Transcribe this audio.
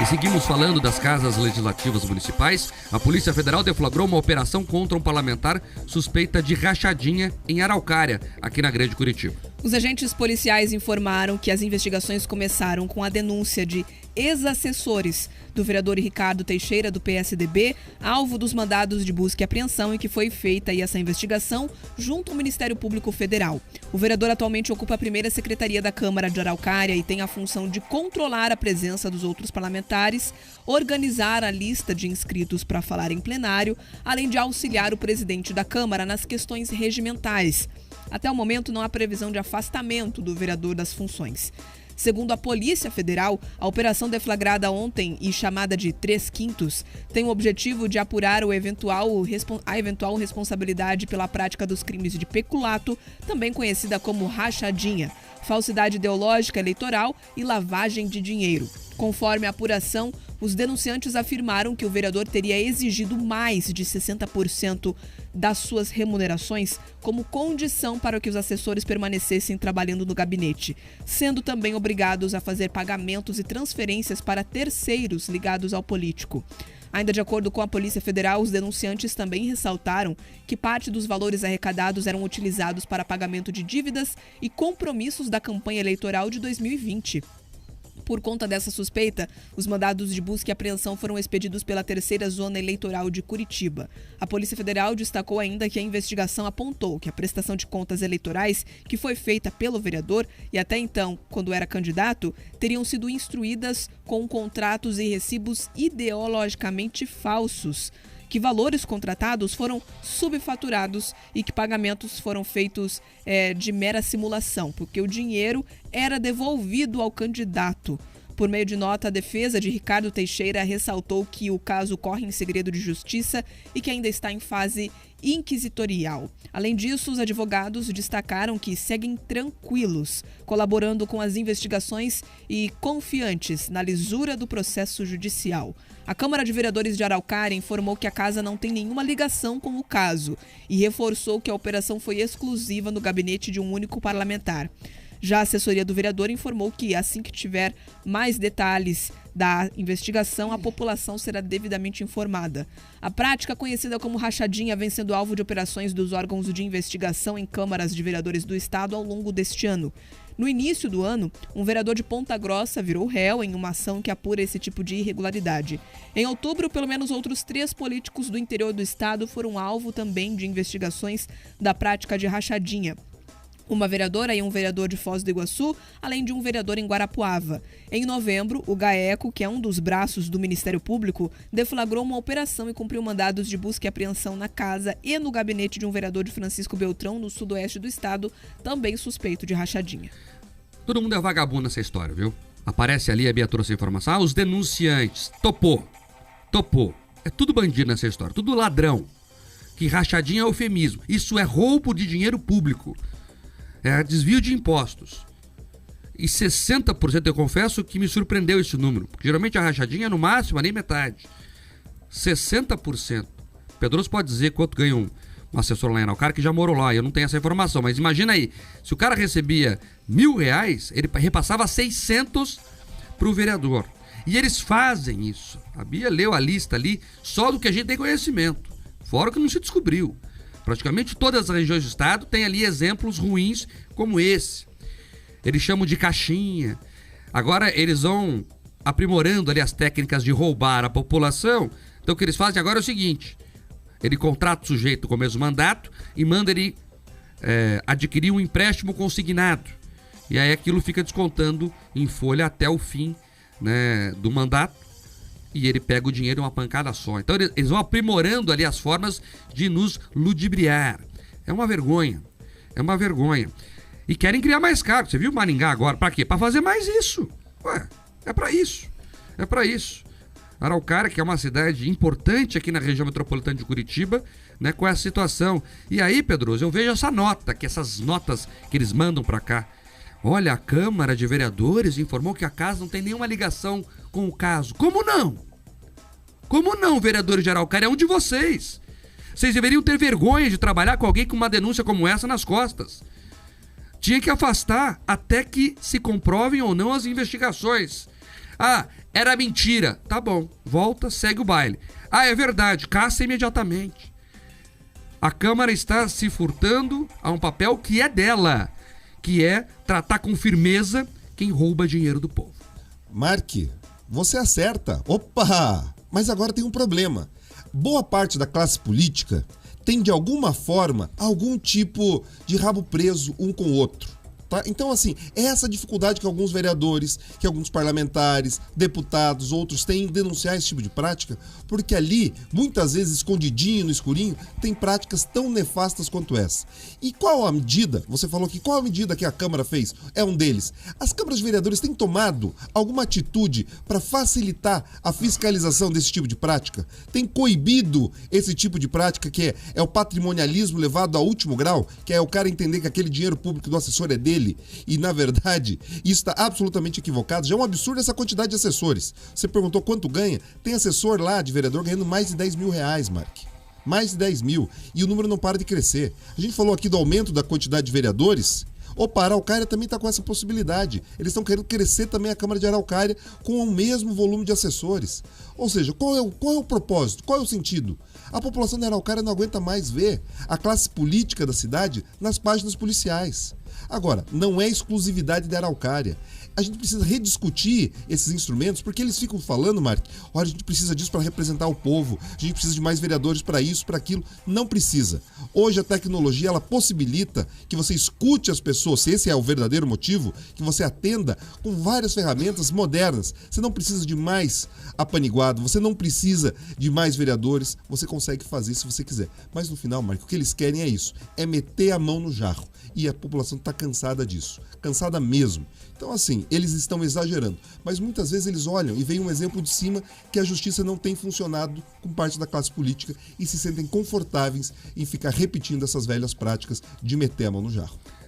E seguimos falando das casas legislativas municipais. A Polícia Federal deflagrou uma operação contra um parlamentar suspeita de rachadinha em Araucária, aqui na Grande Curitiba. Os agentes policiais informaram que as investigações começaram com a denúncia de ex-assessores do vereador Ricardo Teixeira, do PSDB, alvo dos mandados de busca e apreensão, e que foi feita essa investigação junto ao Ministério Público Federal. O vereador atualmente ocupa a primeira secretaria da Câmara de Araucária e tem a função de controlar a presença dos outros parlamentares, organizar a lista de inscritos para falar em plenário, além de auxiliar o presidente da Câmara nas questões regimentais. Até o momento, não há previsão de afastamento do vereador das funções. Segundo a Polícia Federal, a operação deflagrada ontem e chamada de 3/5 tem o objetivo de apurar a eventual responsabilidade pela prática dos crimes de peculato, também conhecida como rachadinha, falsidade ideológica eleitoral e lavagem de dinheiro. Conforme a apuração, os denunciantes afirmaram que o vereador teria exigido mais de 60% das suas remunerações como condição para que os assessores permanecessem trabalhando no gabinete, sendo também obrigados a fazer pagamentos e transferências para terceiros ligados ao político. Ainda de acordo com a Polícia Federal, os denunciantes também ressaltaram que parte dos valores arrecadados eram utilizados para pagamento de dívidas e compromissos da campanha eleitoral de 2020. Por conta dessa suspeita, os mandados de busca e apreensão foram expedidos pela terceira zona eleitoral de Curitiba. A Polícia Federal destacou ainda que a investigação apontou que a prestação de contas eleitorais que foi feita pelo vereador e até então, quando era candidato, teriam sido instruídas com contratos e recibos ideologicamente falsos, que valores contratados foram subfaturados e que pagamentos foram feitos de mera simulação, porque o dinheiro era devolvido ao candidato. Por meio de nota, a defesa de Ricardo Teixeira ressaltou que o caso corre em segredo de justiça e que ainda está em fase inquisitorial. Além disso, os advogados destacaram que seguem tranquilos, colaborando com as investigações e confiantes na lisura do processo judicial. A Câmara de Vereadores de Araucária informou que a casa não tem nenhuma ligação com o caso e reforçou que a operação foi exclusiva no gabinete de um único parlamentar. Já a assessoria do vereador informou que, assim que tiver mais detalhes da investigação, a população será devidamente informada. A prática, conhecida como rachadinha, vem sendo alvo de operações dos órgãos de investigação em câmaras de vereadores do estado ao longo deste ano. No início do ano, um vereador de Ponta Grossa virou réu em uma ação que apura esse tipo de irregularidade. Em outubro, pelo menos outros 3 políticos do interior do estado foram alvo também de investigações da prática de rachadinha. Uma vereadora e um vereador de Foz do Iguaçu, além de um vereador em Guarapuava. Em novembro, o GAECO, que é um dos braços do Ministério Público, deflagrou uma operação e cumpriu mandados de busca e apreensão na casa e no gabinete de um vereador de Francisco Beltrão, no sudoeste do estado, também suspeito de rachadinha. Todo mundo é vagabundo nessa história, viu? Aparece ali, a Bia trouxe a informação. Os denunciantes. Topou. É tudo bandido nessa história, tudo ladrão. Que rachadinha é eufemismo. Isso é roubo de dinheiro público. É desvio de impostos. E 60%, eu confesso que me surpreendeu esse número. Porque geralmente a rachadinha é no máximo, nem metade. 60%. Pedroso pode dizer quanto ganha um assessor lá em Araucária, que já morou lá. Eu não tenho essa informação. Mas imagina aí, se o cara recebia R$1.000, ele repassava 600 para o vereador. E eles fazem isso. A Bia leu a lista ali só do que a gente tem conhecimento. Fora o que não se descobriu. Praticamente todas as regiões do estado têm ali exemplos ruins como esse. Eles chamam de caixinha. Agora eles vão aprimorando ali as técnicas de roubar a população. Então o que eles fazem agora é o seguinte: ele contrata o sujeito com o mesmo mandato e manda ele adquirir um empréstimo consignado. E aí aquilo fica descontando em folha até o fim, né, do mandato. E ele pega o dinheiro em uma pancada só. Então eles vão aprimorando ali as formas de nos ludibriar. É uma vergonha. E querem criar mais cargos. Você viu Maringá agora? Pra quê? Pra fazer mais isso. Ué, é pra isso. Araucária, que é uma cidade importante aqui na região metropolitana de Curitiba, né, com essa situação. E aí, Pedroso, eu vejo essas notas que eles mandam pra cá. Olha, a Câmara de Vereadores informou que a casa não tem nenhuma ligação com o caso. Como não? Como não, vereadores de Araucária? É um de vocês. Vocês deveriam ter vergonha de trabalhar com alguém com uma denúncia como essa nas costas. Tinha que afastar até que se comprovem ou não as investigações. Ah, Era mentira. Tá bom, volta, segue o baile. Ah, é verdade, caça imediatamente. A Câmara está se furtando a um papel que é dela, que é tratar com firmeza quem rouba dinheiro do povo. Mark, você acerta. Opa! Mas agora tem um problema. Boa parte da classe política tem, de alguma forma, algum tipo de rabo preso um com o outro. Tá? Então, assim, é essa dificuldade que alguns vereadores, que alguns parlamentares, deputados, outros têm em denunciar esse tipo de prática, porque ali, muitas vezes, escondidinho, no escurinho, tem práticas tão nefastas quanto essa. E qual a medida? Você falou que qual a medida que a Câmara fez? É um deles. As câmaras de vereadores têm tomado alguma atitude para facilitar a fiscalização desse tipo de prática? Tem coibido esse tipo de prática, que é o patrimonialismo levado ao último grau, que é o cara entender que aquele dinheiro público do assessor é dele, e, na verdade, isso está absolutamente equivocado. Já é um absurdo essa quantidade de assessores. Você perguntou quanto ganha? Tem assessor lá de vereador ganhando mais de 10 mil reais, Mark. Mais de 10 mil. E o número não para de crescer. A gente falou aqui do aumento da quantidade de vereadores. Opa, a Araucária também está com essa possibilidade. Eles estão querendo crescer também a Câmara de Araucária com o mesmo volume de assessores. Ou seja, qual é o propósito? Qual é o sentido? A população da Araucária não aguenta mais ver a classe política da cidade nas páginas policiais. Agora, não é exclusividade da Araucária. A gente precisa rediscutir esses instrumentos, porque eles ficam falando, Mark, olha, a gente precisa disso para representar o povo, a gente precisa de mais vereadores para isso, para aquilo. Não precisa. Hoje a tecnologia, ela possibilita que você escute as pessoas, se esse é o verdadeiro motivo, que você atenda com várias ferramentas modernas. Você não precisa de mais apaniguado, você não precisa de mais vereadores, você consegue fazer se você quiser. Mas no final, Mark, o que eles querem é isso, é meter a mão no jarro. E a população está cansada disso, cansada mesmo. Então, assim, eles estão exagerando. Mas muitas vezes eles olham e veem um exemplo de cima que a justiça não tem funcionado com parte da classe política e se sentem confortáveis em ficar repetindo essas velhas práticas de meter a mão no jarro.